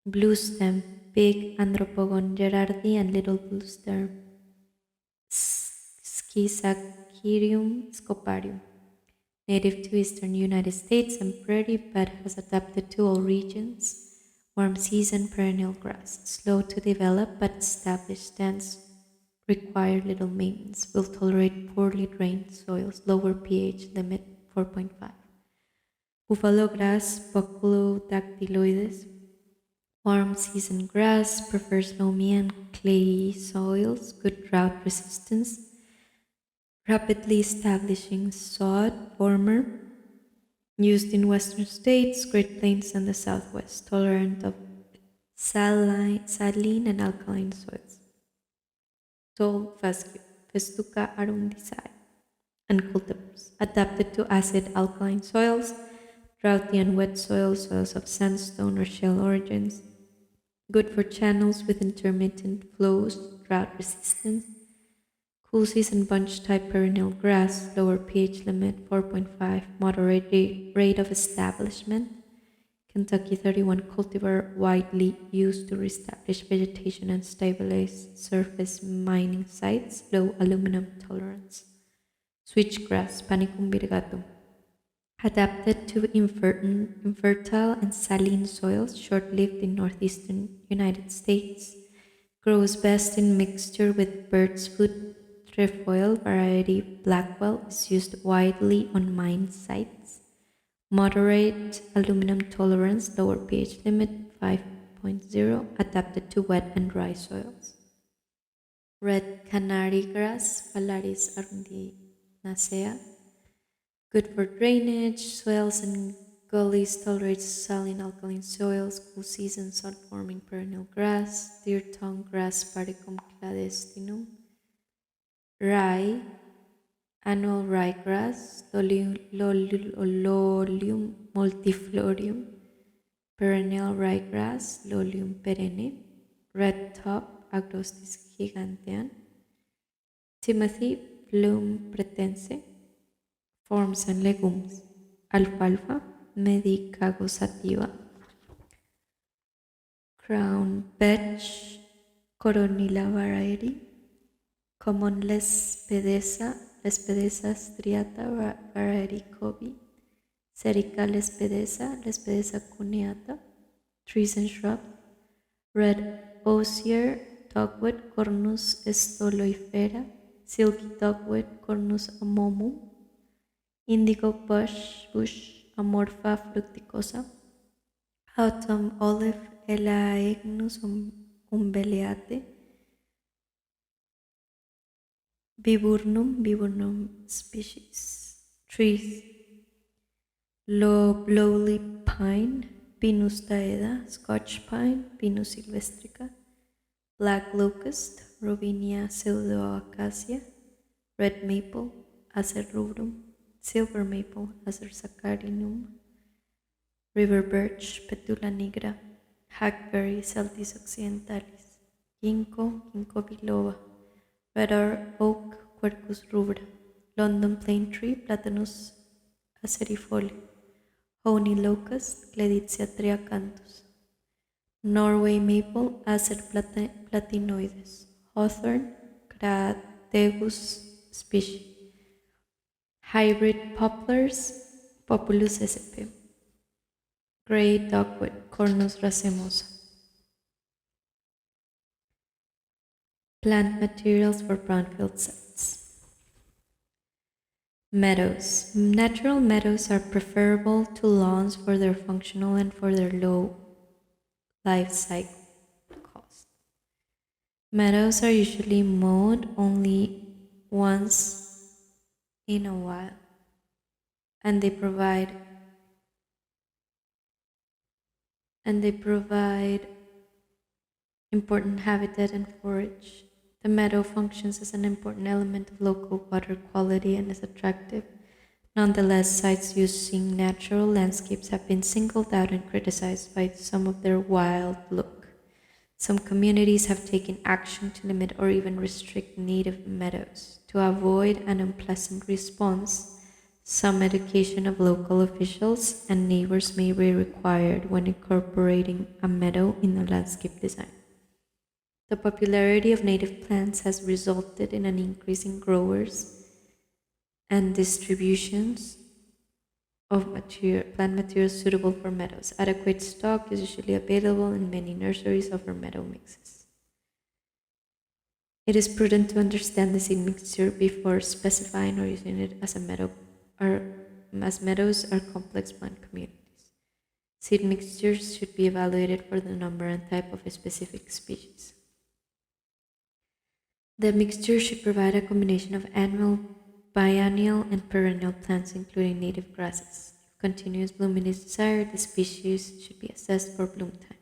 Blue stem, big Andropogon gerardi and little blue stem, Schizachirium scoparium. Native to eastern United States and prairie, but has adapted to all regions. Warm season perennial grass, slow to develop but established stands require little maintenance, will tolerate poorly drained soils, lower pH limit 4.5. Buffalo grass, Poculodactyloides, warm season grass, prefers loamy and clayey soils, good drought resistance, rapidly establishing sod former, used in western states, Great Plains, and the Southwest, tolerant of saline and alkaline soils. Tall fescue, Festuca arundicea, and cultivars, adapted to acid alkaline soils, droughty and wet soils, soils of sandstone or shale origins, good for channels with intermittent flows, drought resistance. Cool season bunch type perennial grass, lower pH limit 4.5, moderate rate of establishment. Kentucky 31 cultivar widely used to reestablish vegetation and stabilize surface mining sites, low aluminum tolerance. Switchgrass, Panicum virgatum, adapted to infertile and saline soils, short-lived in northeastern United States, grows best in mixture with bird's foot. Trefoil variety Blackwell is used widely on mine sites. Moderate aluminum tolerance, lower pH limit 5.0, adapted to wet and dry soils. Red canary grass, Phalaris arundinacea, good for drainage, swales and gullies, tolerates saline alkaline soils, cool season sod-forming perennial grass, deer tongue grass, Paricum clandestinum. Rye, annual ryegrass, Lolium multiflorium, perennial ryegrass, Lolium perenne, red top, Agrostis gigantean, Timothy plum pretense, forms and legumes, alfalfa, Medicago sativa, crown vetch, Coronilla variety, common Lespedeza striata variety Kobe, Serica Lespedeza cuneata, trees and shrubs, red osier dogwood Cornus stoloifera, silky dogwood Cornus amomum, indigo bush Amorpha fructicosa, autumn olive Elaegnus umbelleate, viburnum species, trees, lowly pine, Pinus daeda, Scotch pine, Pinus sylvestrica, black locust, Robinia pseudoacacia, red maple, Acer rubrum, silver maple, Acer saccharinum, river birch, Petula nigra, hackberry, Celtis occidentalis, ginkgo biloba, red oak, Quercus rubra, London plane tree, Platanus acerifolia, honey locust, Cledicia triacanthus, Norway maple, Acer platinoides, hawthorn, Crategus species, hybrid poplars, Populus sp, grey dogwood, Cornus racemosa. Plant materials for brownfield sites. Meadows. Natural meadows are preferable to lawns for their functional and for their low life cycle cost. Meadows are usually mowed only once in a while, and they provide important habitat and forage. The meadow functions as an important element of local water quality and is attractive. Nonetheless, sites using natural landscapes have been singled out and criticized by some of their wild look. Some communities have taken action to limit or even restrict native meadows. To avoid an unpleasant response, some education of local officials and neighbors may be required when incorporating a meadow in a landscape design. The popularity of native plants has resulted in an increase in growers and distributions of plant materials suitable for meadows. Adequate stock is usually available and many nurseries offer meadow mixes. It is prudent to understand the seed mixture before specifying or using it as a meadow, as meadows are complex plant communities. Seed mixtures should be evaluated for the number and type of a specific species. The mixture should provide a combination of annual, biennial, and perennial plants, including native grasses. If continuous blooming is desired, the species should be assessed for bloom time.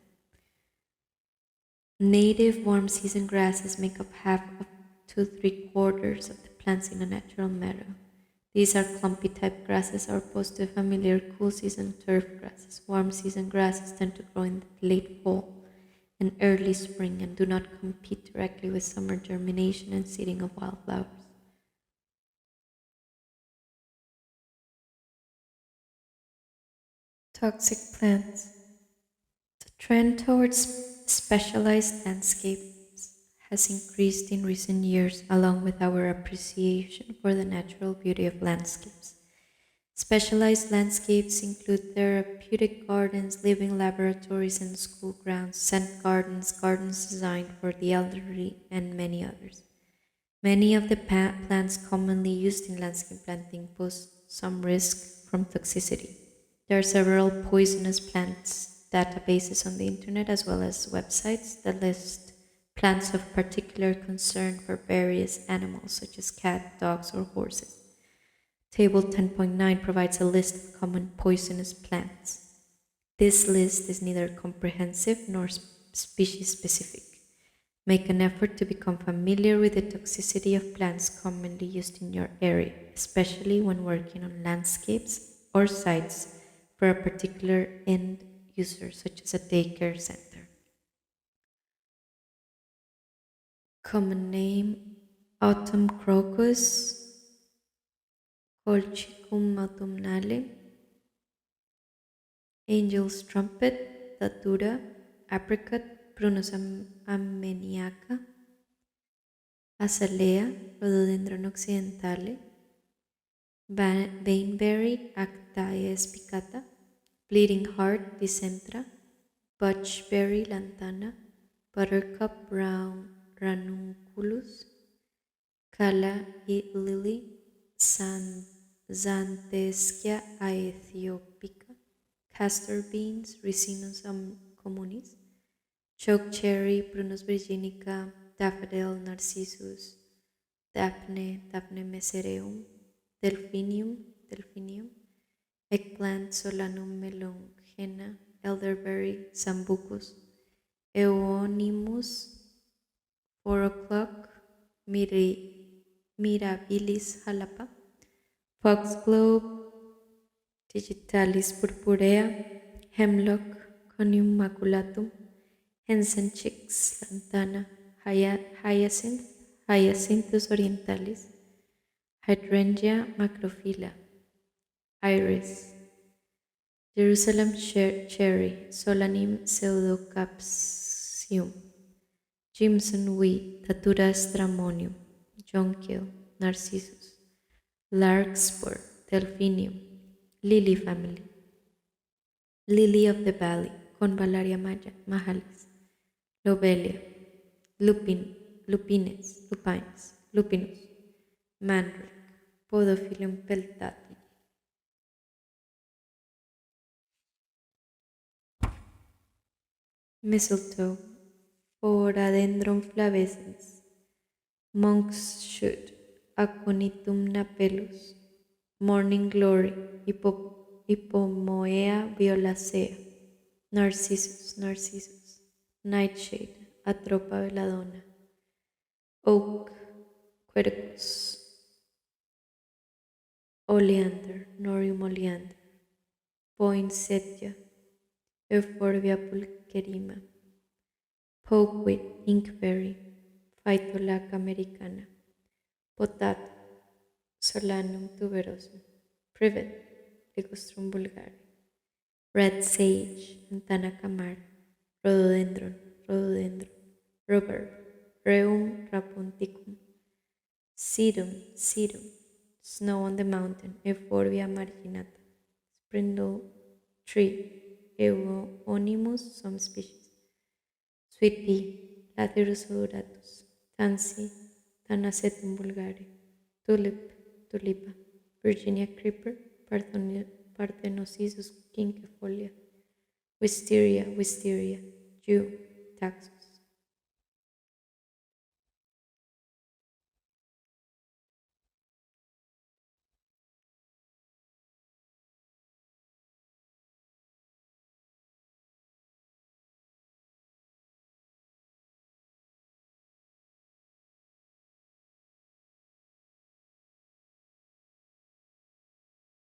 Native warm season grasses make up half up to 3/4 of the plants in a natural meadow. These are clumpy type grasses as opposed to familiar cool season turf grasses. Warm season grasses tend to grow in the late fall and early spring and do not compete directly with summer germination and seeding of wildflowers. Toxic plants. The trend towards specialized landscapes has increased in recent years along with our appreciation for the natural beauty of landscapes. Specialized landscapes include therapeutic gardens, living laboratories, and school grounds, scent gardens, gardens designed for the elderly, and many others. Many of the plants commonly used in landscape planting pose some risk from toxicity. There are several poisonous plants databases on the internet as well as websites that list plants of particular concern for various animals such as cats, dogs, or horses. Table 10.9 provides a list of common poisonous plants. This list is neither comprehensive nor species specific. Make an effort to become familiar with the toxicity of plants commonly used in your area, especially when working on landscapes or sites for a particular end user, such as a daycare center. Common name Autumn crocus, Colchicum autumnale, Angel's trumpet, Datura, apricot, Prunus ameniaca, azalea, Rhododendron occidentale, Baneberry, Actaea spicata, Bleeding Heart, Dicentra, Butchberry, Lantana, Buttercup, Ranunculus, Calla lily, Xantheschia aethiopica, Castor beans, Ricinus communis, Chokecherry, Prunus virginica, Daffodil, Narcissus, Daphne mesereum, Delphinium, Eggplant, Solanum melongena, Elderberry, Sambucus, Euonymus, 4 o'clock, Mirabilis jalapa, Foxglove, Digitalis purpurea, Hemlock, Conium maculatum, Hensen chicks, Lantana, Hyacinthus orientalis, Hydrangea macrophylla, Iris, Jerusalem cherry, Solanum pseudocapsium, Jimson wheat, Datura stramonium, Jonquil, Narcissus, Larkspur, Delphinium, Lily family, Lily of the valley, Convallaria majalis, Lobelia, Lupines, Lupinus, Mandrake, Podophyllum peltati. Mistletoe, Phoradendron flavescens, Monk's shoot, Aconitum napellus, Morning glory, Hippomoea violacea, Narcissus, Nightshade, Atropa belladonna, Oak, Quercus, Oleander, Norium oleander, Poinsettia, Euphorbia pulcherrima, Pokeweed, Inkberry, Phytolaca americana, Potato, Solanum tuberosum, Privet, Ligustrum vulgare, Red sage, Lantana camara, Rhododendron, Rhubarb, Rheum rapunticum, Sedum, Snow on the mountain, Euphorbia marginata, Sprindle tree, Euonymus, some species, Sweet pea, Lathyrus odoratus, Tansy, Tanacetum vulgare, Tulipa, Virginia creeper, Parthenocissus quinquefolia, Wisteria, Yew, Taxus,